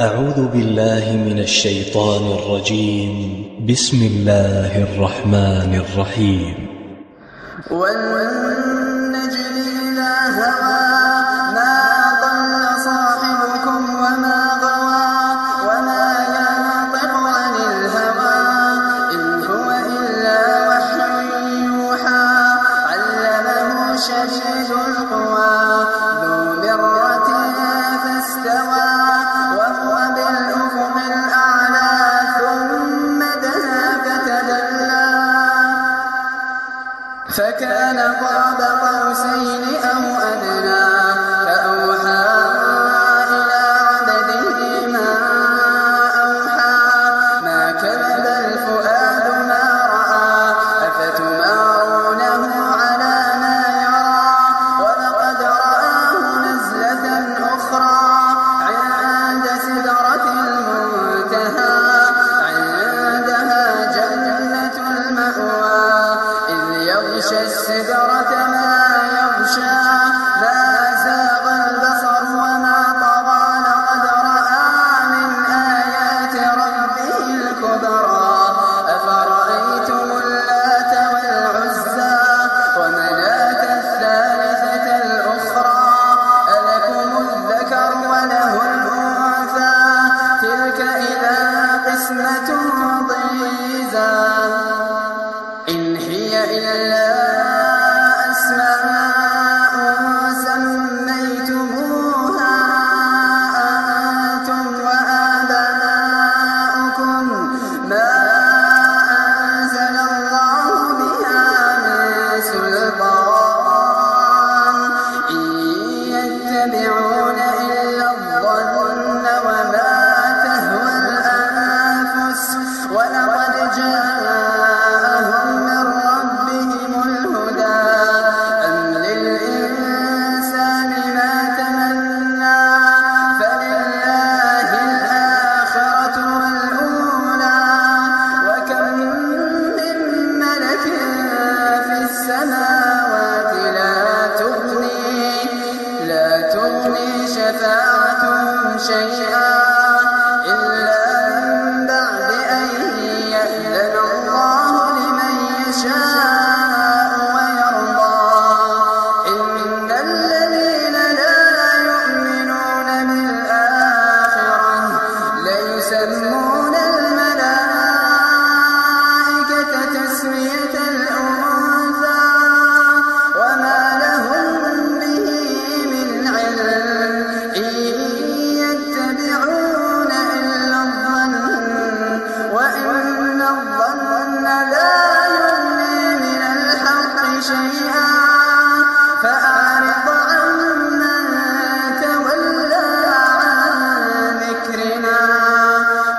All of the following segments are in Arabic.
أعوذ بالله من الشيطان الرجيم. بسم الله الرحمن الرحيم. والنجم إذا هوى ما ضل صاحبكم وما غوى وما ينطق عن الهوى إن هو إلا وحي يوحى علمه شديد القوى ذو مرة فاستوى وهو بالأفق الأعلى ثم دنا فتدلى فكان قاب قوسين أو أدنى فأوحى إلى عبده ما أوحى ما كذب الفؤاد ما رأى أفتمارونه على ما يرى ولقد رآه نزلة أخرى عند سدرة المنتهى عندها جنة المأوى إذ يغشى السدرة ما يغشى ما زاغ البصر وما طغى لقد رأى من آيات ربه الكبرى أفرأيتم اللات والعزى ومناة الثالثة الأخرى ألكم الذكر وله الأنثى تلك إذا قسمة ضيزى إن هي إلا أسماء سميتموها أنتم وآباؤكم ما أنزل الله بها من سلطان إن يتبعون إلا الظن وما تهوى الأنفس ولقد جاءهم من ربهم الهدى أم للإنسان ما تمنى فلله الآخرة والأولى وكم من ملك في السماوات لا تغني شفاعتهم شيئا إلا من بعد أن يأذن الله لمن يشاء ويرضى إن الذين لا يؤمنون بالآخرة ليسمون الملائكة تسمية الأنثى وما لهم به من علم إن يتبعون إلا الظن وإن الظن لا يغني من الحق شيئا فأعرض عمن تولى عن ذكرنا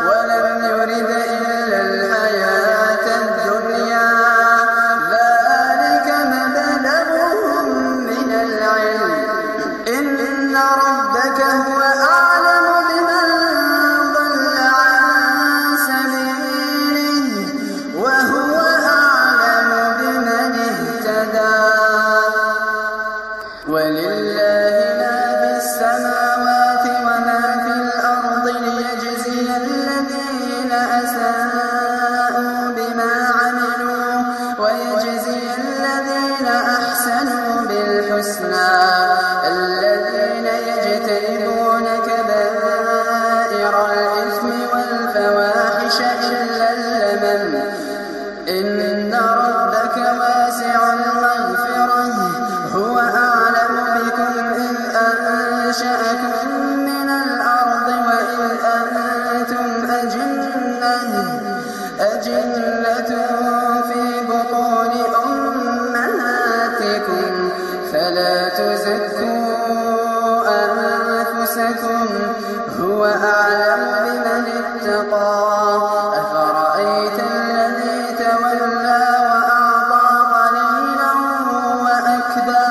ولم يرد إلا الحياة الدنيا ذلك مبلغهم من العلم إن ربك هو أعلم بمن ضل عن سبيله وهو أعلم بمن اهتدى ولله ما في السماوات وما في الأرض ليجزي الذين أساءوا بما عملوا ويجزي الذين أحسنوا بالحسنى الذين يجتنبون كبائر الإثم والفواحش إلا اللمم إن ربك واسع المغفرة هو أعلم بكم إذ أنشأكم من الأرض وإذ أنتم أجنة في بطون أمهاتكم فلا تزكوا أنفسكم هو أعلم بمن اتقى أفرأيت الذي تولى وأعطى قليلا وأكدى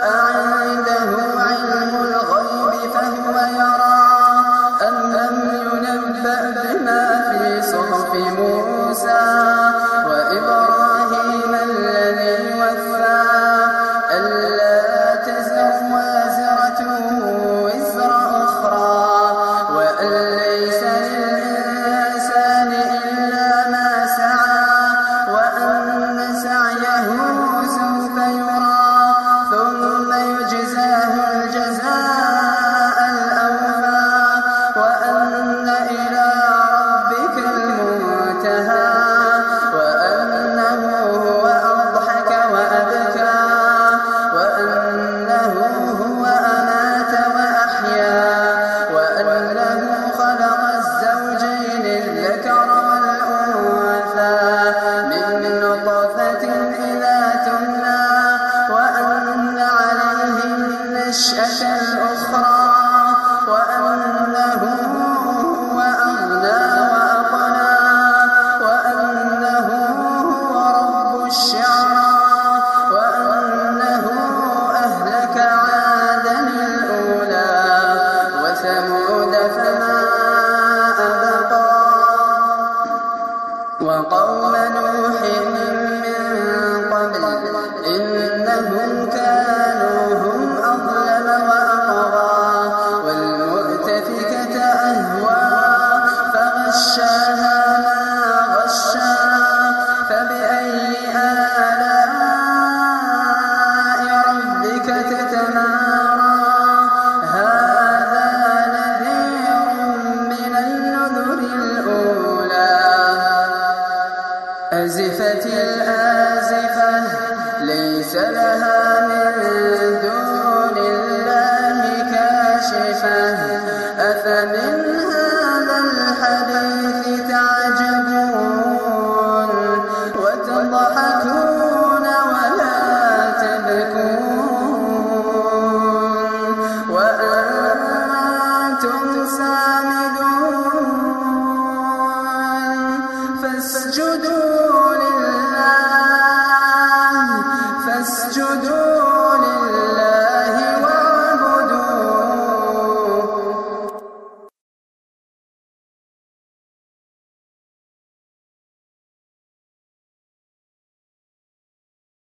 أعنده علم الغيب فهو يرى أم لم ينبأ بما في صحف موسى وإبراهيم الذي وفى ألا تزر وازرة وزر أخرى وقوم نوح من قبل إنهم كانوا هم أظلم وأطغى والمؤتفكة أهوى فغشاها ما غشا فبأي آلاء ربك تتمارى هذا نذير من النذر الأولى أزفت